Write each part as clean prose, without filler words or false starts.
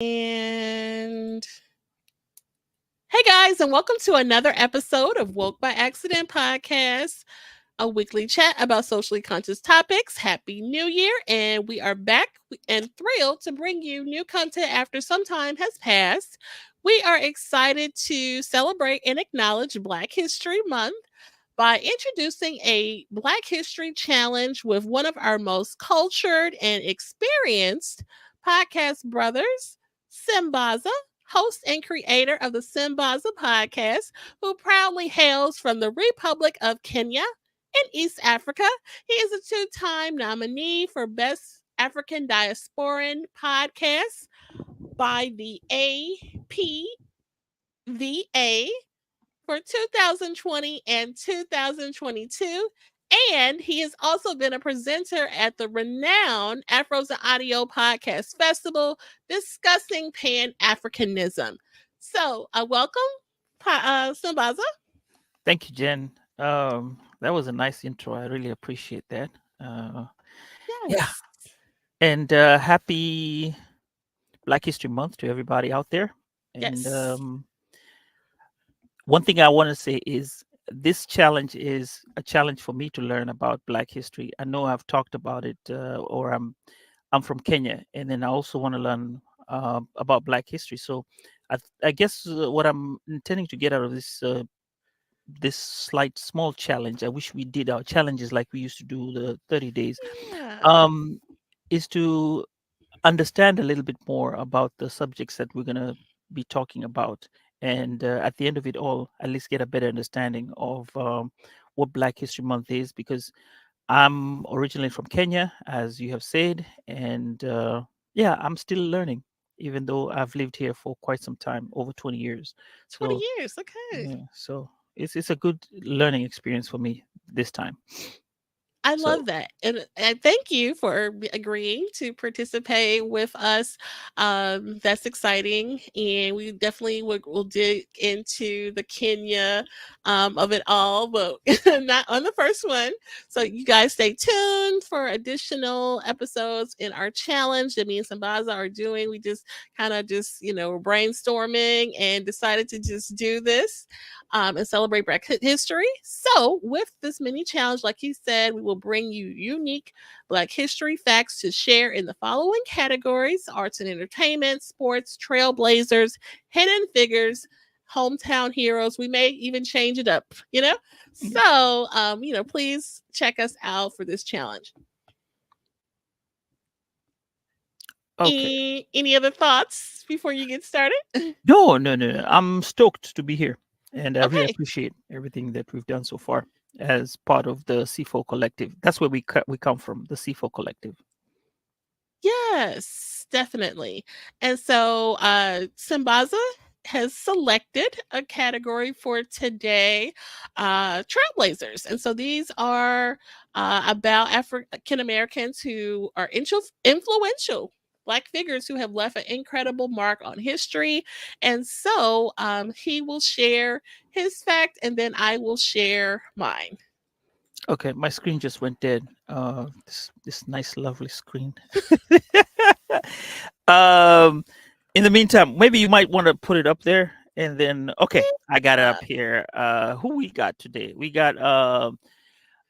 And hey guys, and welcome to another episode of Woke by Accident Podcast, a weekly chat about socially conscious topics. Happy New Year, and we are back and thrilled to bring you new content after some time has passed. We are excited to celebrate and acknowledge Black History Month by introducing a Black History Challenge with one of our most cultured and experienced podcast brothers, Sambaza, host and creator of the Sambaza Podcast, who proudly hails from the Republic of Kenya in East Africa. He is a two-time nominee for Best African Diasporan Podcast by the APVA for 2020 and 2022. And he has also been a presenter at the renowned Afros and Audio Podcast Festival discussing Pan Africanism. So, welcome, Sambaza. Thank you, Jen. That was a nice intro. I really appreciate that. Uh, yeah, Yes. and happy Black History Month to everybody out there. And Yes. one thing I want to say is this challenge is a challenge for me to learn about Black history. I know I've talked about it, or I'm from Kenya, and then I also want to learn about Black history. So I guess what I'm intending to get out of this slight small challenge, I wish we did our challenges like we used to do the 30 days, Yeah. um is to understand a little bit more about the subjects that we're going to be talking about, and at the end of it all, at least get a better understanding of what Black History Month is, because I'm originally from Kenya, as you have said, and yeah, I'm still learning, even though I've lived here for quite some time, over 20 years. 20 So years. Okay. yeah, so it's a good learning experience for me this time. I So love that. And thank you for agreeing to participate with us. That's exciting. And we definitely will dig into the Kenya of it all, but not on the first one. So you guys stay tuned for additional episodes in our challenge that me and Sambaza are doing. We just kind of just, were brainstorming and decided to just do this and celebrate Black history. So, with this mini challenge, like he said, we will bring you unique Black history facts to share in the following categories: arts and entertainment, sports, trailblazers, hidden figures, hometown heroes. We may even change it up. yeah, So, please check us out for this challenge. okay. Any other thoughts before you get started? No, no, no, no. I'm stoked to be here, and I really Okay. appreciate everything that we've done so far as part of the C4 Collective. That's where we come from, the C4 Collective. Yes, definitely. And so Sambaza has selected a category for today, Trailblazers. And so these are about African Americans who are influential Black figures who have left an incredible mark on history. And so he will share his fact and then I will share mine. Okay, my screen just went dead. This nice, lovely screen. um, in the meantime, maybe you might want to put it up there, and then okay, I got it Uh, up here. Who we got today? We got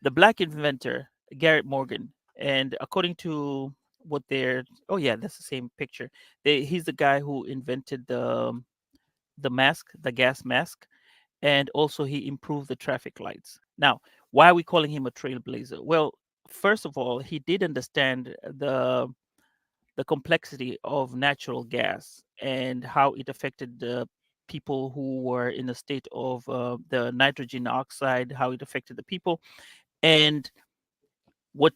the Black inventor Garrett Morgan, and according to what they're, oh yeah, that's the same picture. He's the guy who invented the mask, the gas mask, and also he improved the traffic lights. Now, why are we calling him a trailblazer? Well, first of all, he did understand the complexity of natural gas and how it affected the people who were in a state of the nitrogen oxide, how it affected the people. And what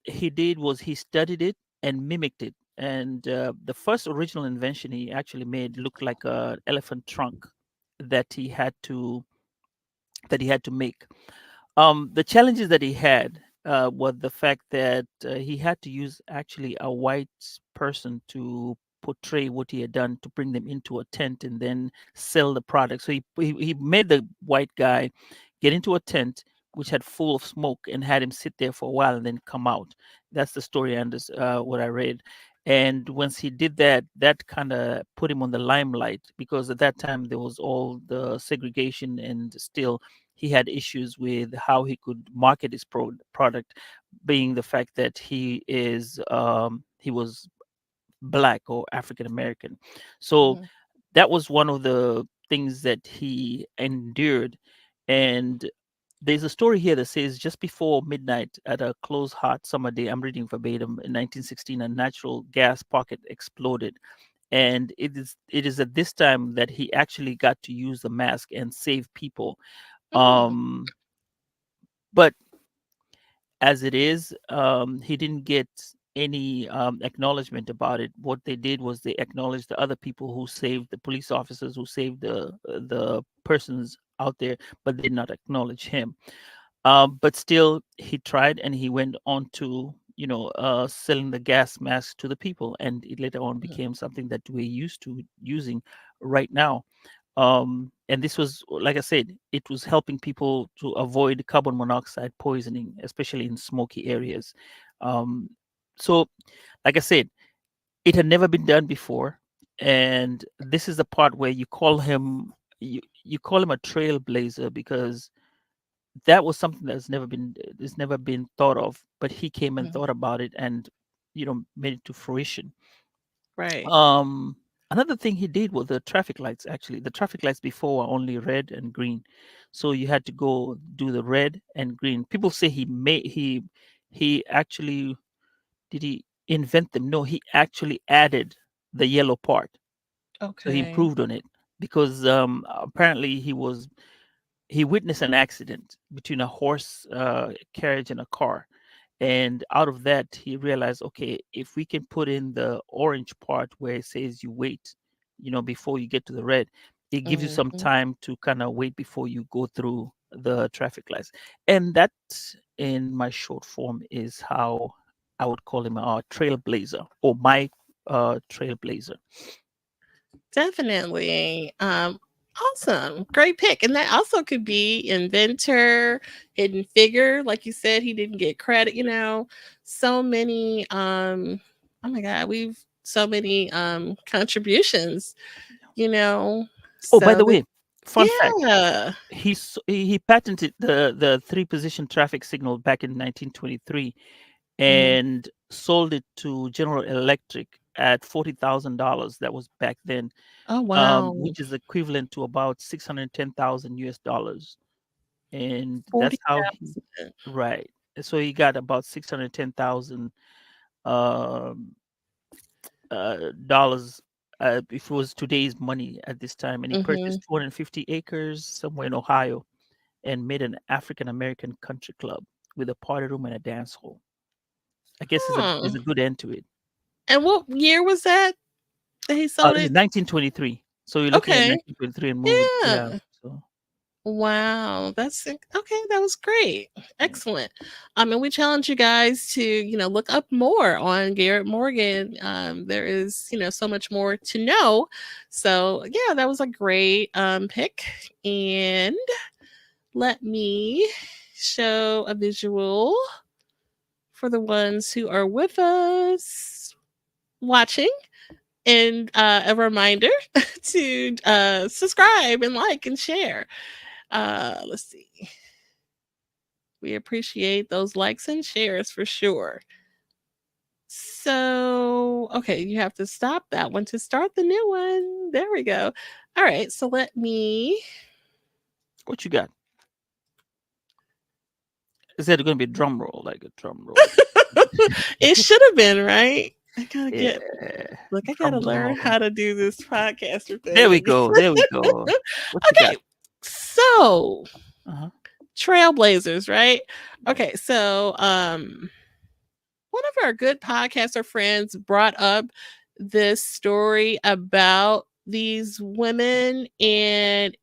he did was he studied it and mimicked it. And the first original invention he actually made looked like a elephant trunk that he had to make. The challenges that he had was the fact that he had to use actually a white person to portray what he had done, to bring them into a tent and then sell the product. So he made the white guy get into a tent which had full of smoke and had him sit there for a while and then come out. That's the story and what I read. And once he did that, that kind of put him on the limelight, because at that time there was all the segregation, and still he had issues with how he could market his product, being the fact that he was black or African American. So Hmm. that was one of the things that he endured. And there's a story here that says just before midnight at a close hot summer day, I'm reading verbatim, in 1916, a natural gas pocket exploded. And it is at this time that he actually got to use the mask and save people. Mm. Um, but as it is, he didn't get any acknowledgement about it. What they did was they acknowledged the other people who saved, the police officers who saved the persons out there, but did not acknowledge him. But still, he tried, and he went on to, selling the gas masks to the people, and it later on Mhm. became something that we're used to using right now. And this was, like I said, it was helping people to avoid carbon monoxide poisoning, especially in smoky areas. Um, so, like I said, it had never been done before, and this is the part where you call him a trailblazer, because that was something that's never been thought of, but he came and Mhm. thought about it, and made it to fruition. Right. um Another thing he did was the traffic lights. Actually, the traffic lights before were only red and green, so you had to go do the red and green. People say he actually, did he invent them? No, he actually added the yellow part, so he Okay. improved on it, because apparently he witnessed an accident between a horse carriage and a car. And out of that, he realized, okay, if we can put in the orange part where it says you wait, before you get to the red, it gives you some Mhm. time to kind of wait before you go through the traffic lights. And that, in my short form, is how I would call him a trailblazer, or my trailblazer. Definitely. Awesome. Great pick. And that also could be inventor, hidden figure. Like you said, he didn't get credit, so many oh my God, we've so many contributions, you know. Oh, by So the this way, fun fact: yeah. he patented the three position traffic signal back in 1923, Mhm. and sold it to General Electric at $40,000. That was back then, Oh wow. which is equivalent to about 610,000 US dollars. And that's how he, 40,000. right. So he got about 610,000 um, dollars, if it was today's money at this time. And he Mhm. purchased 250 acres somewhere in Ohio, and made an African American country club with a party room and a dance hall. I guess is Huh. a good end to it. And what year was that he sold This is it? 1923. So you're looking at Okay. 1923 and moving. Yeah. Yeah. So Wow, okay. That was great, excellent. And we challenge you guys to look up more on Garrett Morgan. There is so much more to know. So yeah, that was a great pick. And let me show a visual for the ones who are with us watching. And a reminder to subscribe and like and share. Let's see. We appreciate those likes and shares for sure. So, okay, you have to stop that one to start the new one. There we go. All right, so let me. what you got? Is that going to be a drum roll, like a drum roll? It should have been, right? I gotta get. Yeah. Look, I gotta Drum learn roll. how to do this podcaster There we thing. go. There we go. What you got? Okay, so Uh-huh. Trailblazers, right? Right. Okay, so one of our good podcaster friends brought up this story about these women, and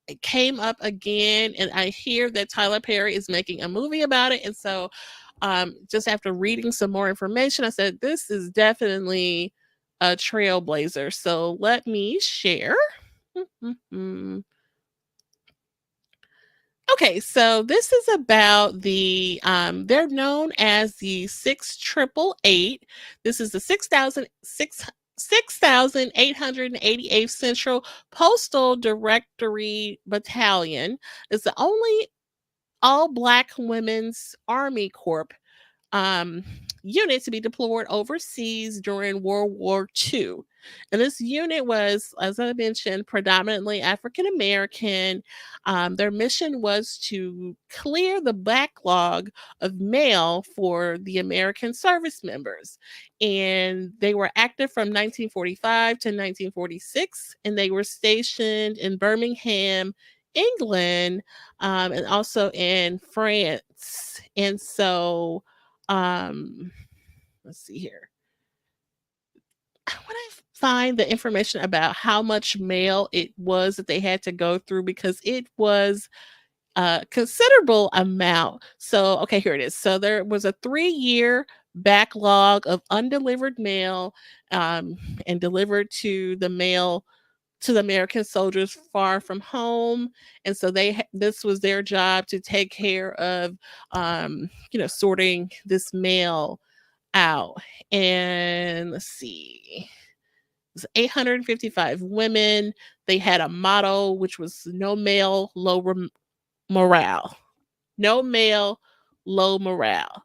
it came up again, and I hear that Tyler Perry is making a movie about it. And so just after reading some more information, I said this is definitely a trailblazer. So let me share. Okay, so this is about they're known as the 6888. This is the 6,888th Central Postal Directory Battalion. It's the only all Black Women's Army Corps um, unit to be deployed overseas during World War II. And this unit was, as I mentioned, predominantly African American. Their mission was to clear the backlog of mail for the American service members. And they were active from 1945 to 1946, and they were stationed in Birmingham, England, and also in France. And so, let's see here. When I find the information about how much mail it was that they had to go through, because it was a considerable amount. So, okay, here it is. So there was a 3-year backlog of undelivered mail, and delivered to the mail to the American soldiers far from home. And so this was their job to take care of, sorting this mail out. And let's see, it was 855 women. They had a motto, which was no male, morale. No male, low morale.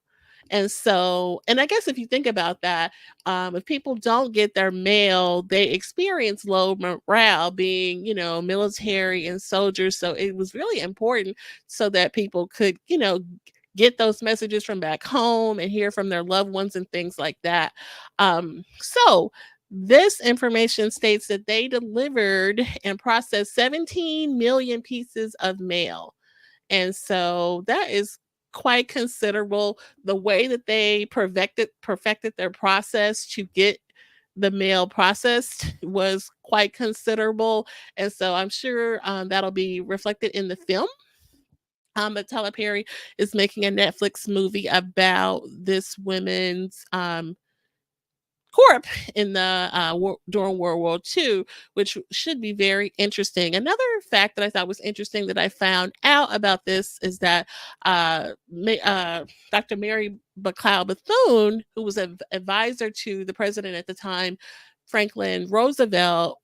And so, and I guess if you think about that, if people don't get their mail, they experience low morale, being, military and soldiers. So it was really important so that people could, get those messages from back home and hear from their loved ones and things like that. So this information states that they delivered and processed 17 million pieces of mail. And so that is quite considerable. The way that they perfected their process to get the mail processed was quite considerable. And so I'm sure that'll be reflected in the film. But Tyler Perry is making a Netflix movie about this women's corp in the during World War II, which should be very interesting. Another fact that I thought was interesting that I found out about this is that Dr. Mary McLeod Bethune, who was an advisor to the president at the time, Franklin Roosevelt,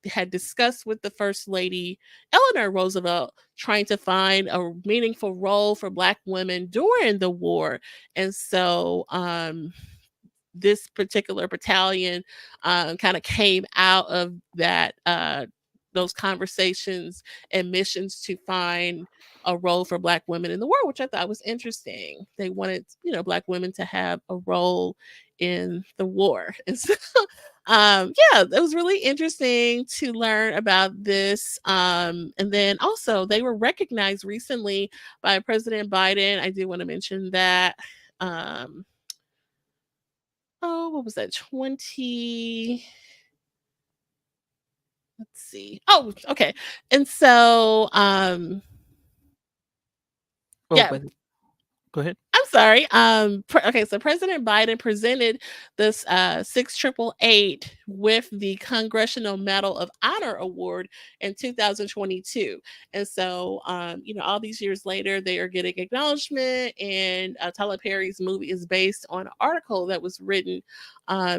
had discussed with the First Lady Eleanor Roosevelt trying to find a meaningful role for Black women during the war. And so, this particular battalion kind of came out of that those conversations and missions to find a role for Black women in the war, which I thought was interesting. They wanted, Black women to have a role in the war. And so, yeah, it was really interesting to learn about this. And then also, they were recognized recently by President Biden. I do want to mention that. Oh, what was that? 20, let's see. Oh, okay. And so, Oh, yeah, but go ahead. I'm sorry. Okay, so President Biden presented this 6888 with the Congressional Medal of Honor Award in 2022. And so, all these years later, they are getting acknowledgement. And Tyler Perry's movie is based on an article that was written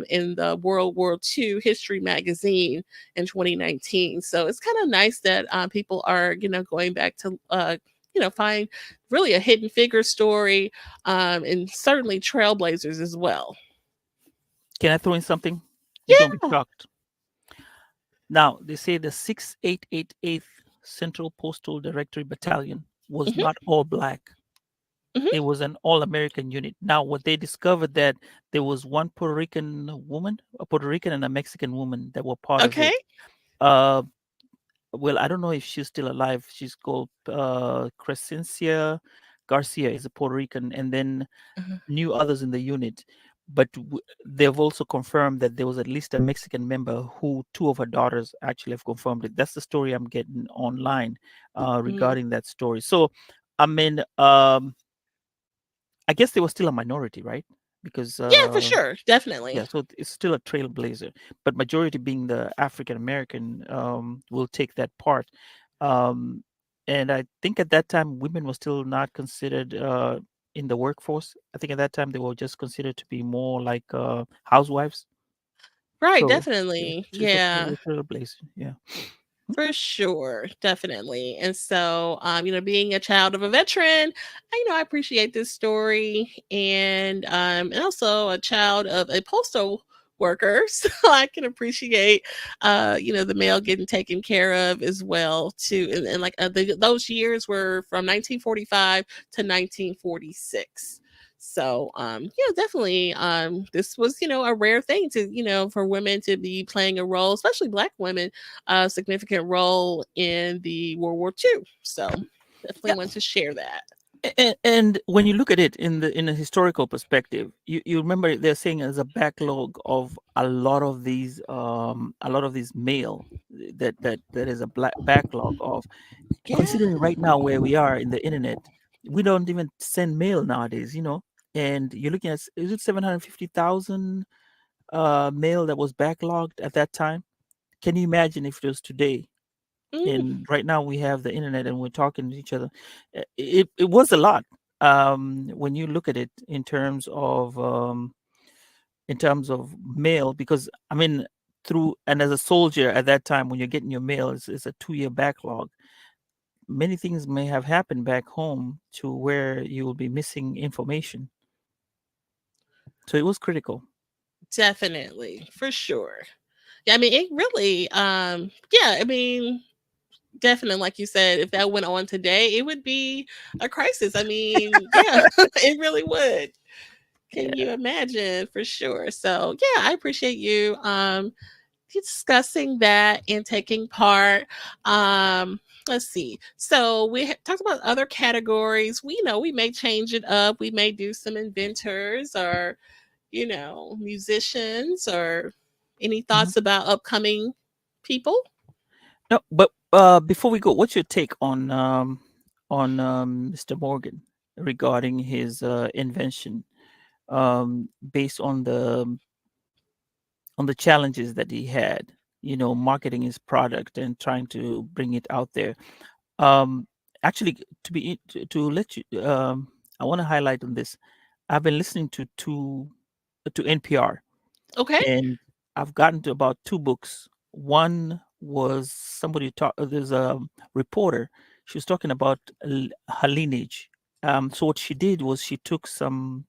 in the World War II History magazine in 2019. So it's kind of nice that people are, going back to, find really a hidden figure story, and certainly Trailblazers as well. Can I throw in something? You're gonna be Yeah. shocked. Now they say the 6888th Central Postal Directory Battalion was Hmm. not all Black. Hmm. It was an all-American unit. Now, what they discovered that there was one Puerto Rican woman, a Puerto Rican and a Mexican woman that were part of Okay. it. Uh, well, I don't know if she's still alive. She's called Crescencia Garcia is a Puerto Rican, and then Mhm. new others in the unit. But they've also confirmed that there was at least a Mexican member who two of her daughters actually have confirmed it. That's the story I'm getting online Mm. regarding that story. So, I mean, I guess they were still a minority, right? Because Yeah, for sure. yeah, Definitely. so it's still a trailblazer, but majority being the African American will take that part. Um, and I think at that time women were still not considered in the workforce. I think at that time they were just considered to be more like housewives. Right, So yeah, definitely. she's a Yeah. trailblazer. Yeah. For Okay. sure, definitely. And so, being a child of a veteran, I appreciate this story, and also a child of a postal worker, so I can appreciate, the mail getting taken care of as well too. And like those years were from 1945 to 1946. So, definitely, this was, a rare thing to, for women to be playing a role, especially Black women, a significant role in the World War II. So definitely Yeah. want to share that. And when you look at it in a historical perspective, you remember they're saying there's a backlog of a lot of these mail that is a black backlog of, Yeah. considering right now where we are in the internet, we don't even send mail nowadays, and you're looking at, is it 750,000 mail that was backlogged at that time? Can you imagine if it was today? Mm, And right now we have the internet and we're talking to each other. It was a lot, when you look at it in terms of mail, because I mean, through, and as a soldier at that time, when you're getting your mail, it's a 2-year backlog. Many things may have happened back home to where you will be missing information. So it was critical. definitely, for sure. Yeah, I mean, it really, yeah, I mean, definitely, like you said, if that went on today, it would be a crisis. I mean, yeah, it really would. Can Yeah. you imagine? For sure. So, yeah, I appreciate you discussing that and taking part. Let's see. So we talked about other categories. We know we may change it up. We may do some inventors or musicians or any Mhm. thoughts about upcoming people. No, but before we go, what's your take on Mr. Morgan regarding his invention, based on the challenges that he had, marketing his product and trying to bring it out there. Um, Actually, to let you, I want to highlight on this. I've been listening to NPR, Okay. and I've gotten to about two books. One was somebody talk. There's a reporter. She was talking about her lineage. So what she did was she took some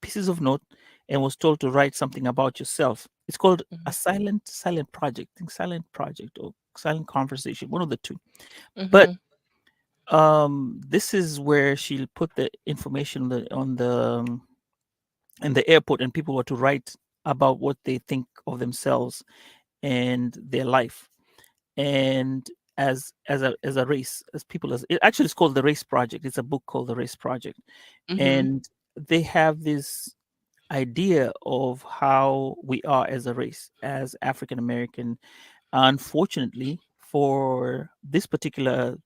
pieces of note and was told to write something about yourself. It's called a silent project, I think silent project or silent conversation, one of the two. But Mm-hmm. this is where she put the information in the airport, and people were to write about what they think of themselves and their life, and as a race, as people, as it actually is called the Race Project. It's a book called the Race Project, Mm-hmm. and they have this idea of how we are as a race, as African American. Unfortunately, for this particular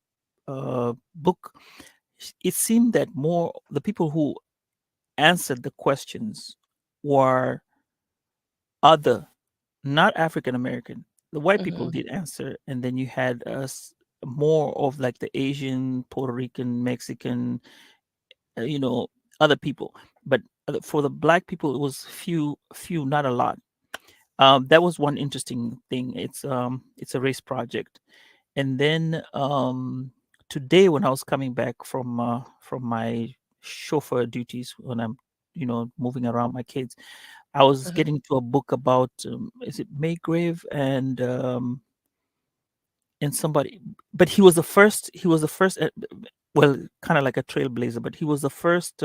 book, it seemed that more the people who answered the questions were other, not African American. The white people Mm-hmm. did answer, and then you had us more of like the Asian, Puerto Rican, Mexican, uh, you know, other people. But for the black people, it was few, not a lot. That was one interesting thing. It's a race project. And then today, when I was coming back from my chauffeur duties, when I'm moving around my kids, I was Uh-huh. getting to a book about, is it Maygrave and somebody, but he was the first, well, kind of like a trailblazer, but he was the first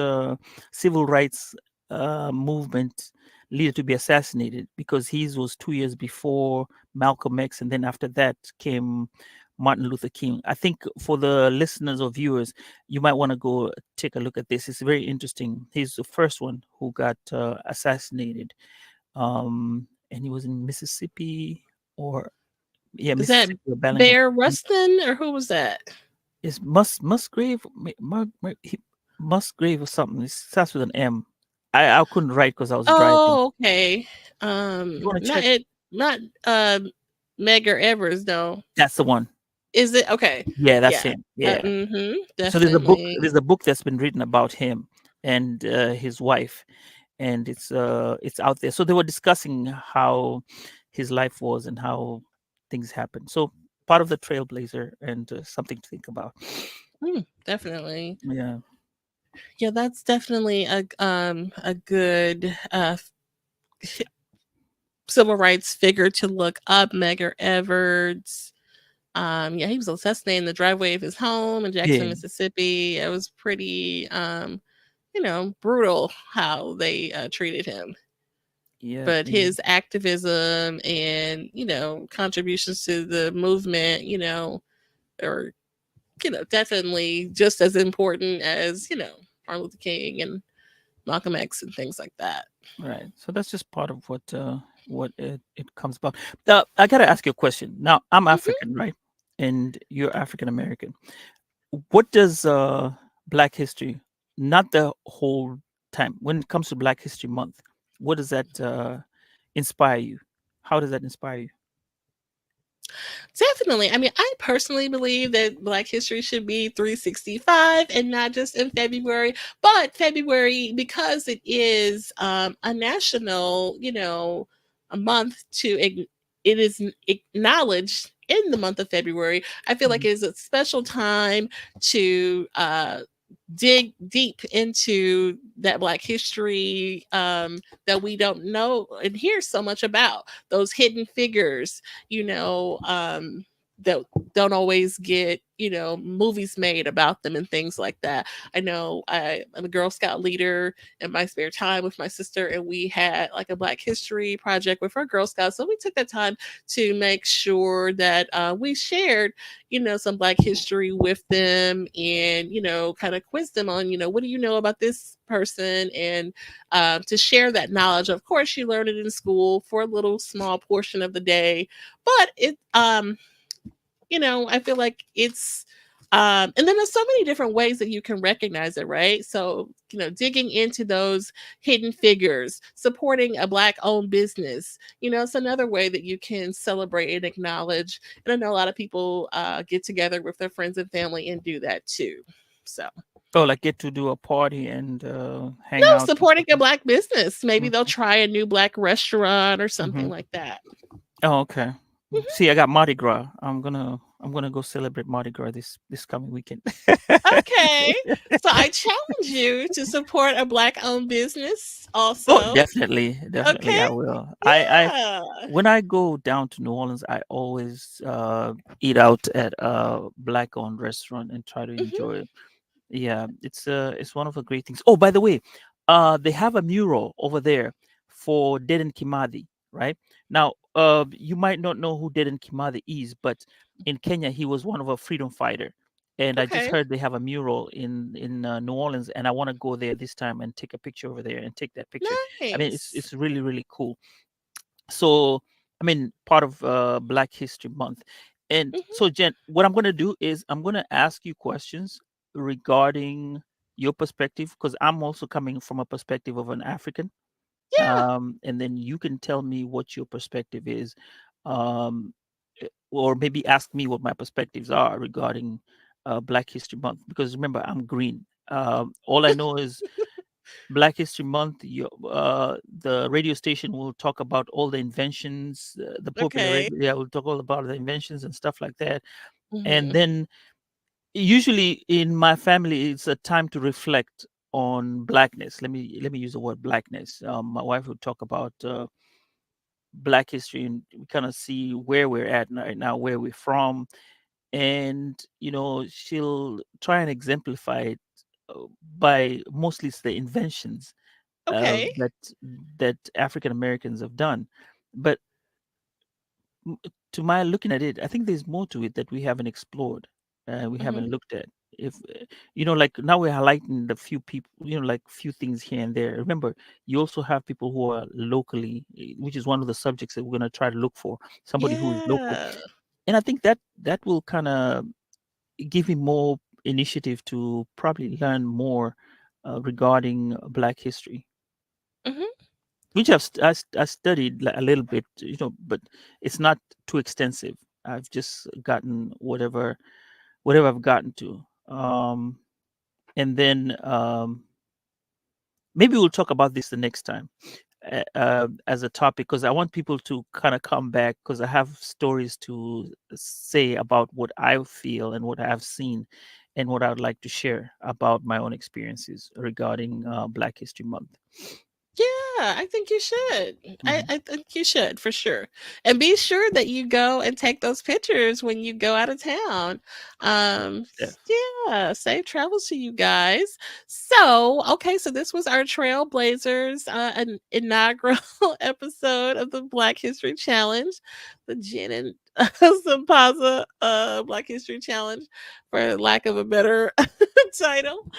civil rights movement leader to be assassinated, because his was 2 years before Malcolm X, and then after that came Martin Luther King. I think for the listeners or viewers, you might want to go take a look at this. It's very interesting. He's the first one who got assassinated, and he was in Mississippi, or yeah, Is that Mississippi or Bellingham. Bear Rustin or who was that? Is Musgrave, Musgrave or something? It starts with an M. I couldn't write because I was driving. Oh, okay. You want to Not check? it, not Medgar Evers, though. That's the one. Is it okay? Yeah, that's Yeah. him. Yeah. So there's a book. Definitely. There's a book that's been written about him and his wife, and it's out there. So they were discussing how his life was and how things happened. So part of the Trailblazer and something to think about. Definitely. Yeah. Yeah, that's definitely a good civil rights figure to look up, Medgar Evers. Yeah, he was assassinated in the driveway of his home in Jackson, Yeah. Mississippi. It was pretty, brutal how they treated him. Yeah. But Yeah. his activism and contributions to the movement, are definitely just as important as Martin Luther King and Malcolm X and things like that. Right. So that's just part of what it comes about. I gotta ask you a question. Now I'm Hmm. African, right? And you're African American. What does Black History, not the whole time, when it comes to Black History Month, what does that inspire you? How does that inspire you? Definitely. I mean, I personally believe that Black History should be 365 and not just in February. But February, because it is a national, a month it is acknowledged in the month of February. I feel like Mhm. it is a special time to dig deep into that Black history that we don't know and hear so much about, those hidden figures, that don't always get movies made about them and things like that. I know I'm a Girl Scout leader in my spare time with my sister, and we had like a Black history project with our Girl Scouts, so we took that time to make sure that we shared some Black history with them, and kind of quiz them on what do you know about this person, and to share that knowledge. Of course, you learn it in school for a little small portion of the day, but I feel like it's and then there's so many different ways that you can recognize it, right? So, digging into those hidden figures, supporting a Black owned business, it's another way that you can celebrate and acknowledge. And I know a lot of people get together with their friends and family and do that too. So, Oh, like get to do a party and no, hang out and supporting stuff a like Black business. Maybe they'll that. try a new Black restaurant or something Hmm. like that. Oh, okay. Mhm. See, I got Mardi Gras. I'm gonna go celebrate Mardi Gras this coming weekend. Okay. So I challenge you to support a Black owned business Oh, also. definitely, definitely, Okay. I will. I Yeah. when I go down to New Orleans, I always eat out at a black-owned restaurant and try to Hmm. enjoy it. Yeah, it's one of the great things. Oh, by the way, they have a mural over there for Dedan Kimathi, right? Now, you might not know who Dedan Kimathi is, but in Kenya, he was one of a freedom fighter. And I just Okay. heard they have a mural in New Orleans, and I want to go there this time and take a picture over there and take that picture. I mean, it's Nice. it's really really cool. So, I mean, part of Black History Month. And Hmm. so, Jen, what I'm going to do is I'm going to ask you questions regarding your perspective, because I'm also coming from a perspective of an African. Yeah. And then you can tell me what your perspective is, um, or maybe ask me what my perspectives are regarding Black History Month. Because remember, I'm green. All I know is Black History Month, the radio station will talk about all the inventions, the popular Okay. radio, yeah, will talk all about the inventions and stuff like that. And Hmm. then usually in my family, it's a time to reflect on blackness. Let me use the word blackness. My wife would talk about Black history, and we kind of see where we're at right now, where we're from, and she'll try and exemplify it by mostly it's the inventions Okay. that African Americans have done. But m- to my looking at it, I think there's more to it that we haven't explored, we Hmm. haven't looked at. If like now we're highlighting the few people, like few things here and there. Remember, you also have people who are locally, which is one of the subjects that we're going to try to look for. Somebody who is local, Yeah. and I think that will kind of give me more initiative to probably learn more regarding Black history, Hmm. which I studied a little bit, but it's not too extensive. I've just gotten whatever I've gotten to. And then maybe we'll talk about this the next time as a topic, because I want people to kind of come back, because I have stories to say about what I feel and what I've seen and what I would like to share about my own experiences regarding Black History Month. Yeah, I think you should. I, Hmm. I think you should for sure. And be sure that you go and take those pictures when you go out of town. Yes. Yeah, safe travels to you guys. So, okay, so this was our Trailblazers an inaugural episode of the Black History Challenge, the Jen and Sambaza Black History Challenge, for lack of a better title.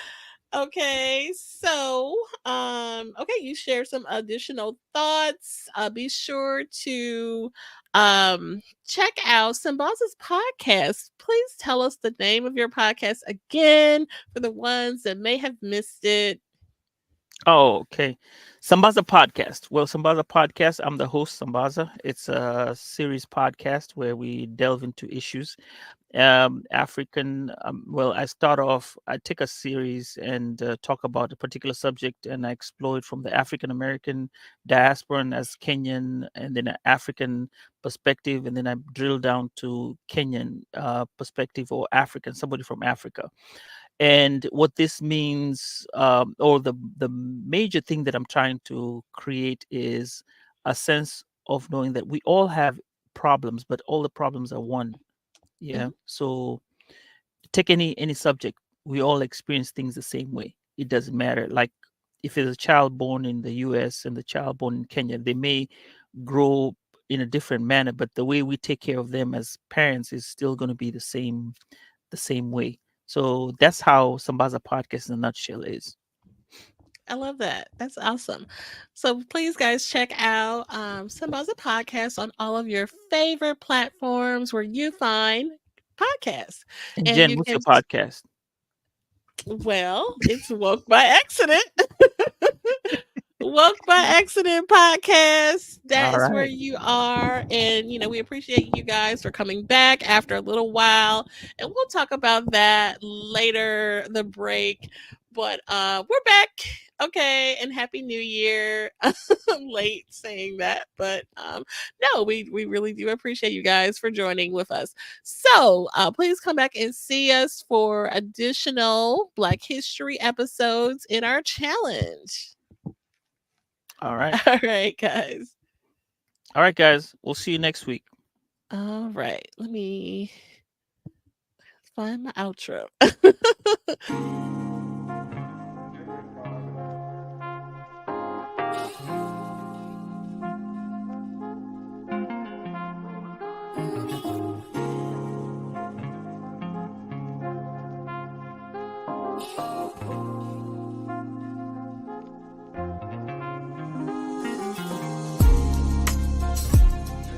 Okay, so okay, you share some additional thoughts. Be sure to check out Sambaza's podcast. Please tell us the name of your podcast again for the ones that may have missed it. Oh, okay. Sambaza Podcast. Well, Sambaza Podcast, I'm the host, Sambaza. It's a series podcast where we delve into issues African. Well, I take a series and talk about a particular subject, and I explore it from the African American diaspora and as Kenyan, and then an African perspective, and then I drill down to Kenyan perspective, or African, somebody from Africa. And what this means, or the major thing that I'm trying to create, is a sense of knowing that we all have problems, but all the problems are one. Yeah. Mhm. So take any subject, we all experience things the same way. It doesn't matter. Like if it's a child born in the US and the child born in Kenya, they may grow in a different manner, but the way we take care of them as parents is still going to be the same way. So that's how Sambaza Podcast in a nutshell is. I love that. That's awesome. So please, guys, check out Sambaza Podcast on all of your favorite platforms where you find podcasts, And and Jen, you what's can. your podcast? Well, it's Woke by Accident. Woke by Accident podcast. That All is where right. you are. And, we appreciate you guys for coming back after a little while. And we'll talk about that later, the break. But we're back. Okay. And Happy New Year. I'm late saying that. But no, we really do appreciate you guys for joining with us. So please come back and see us for additional Black History episodes in our challenge. All right. All right, guys. All right, guys. We'll see you next week. All right. Let me find my outro.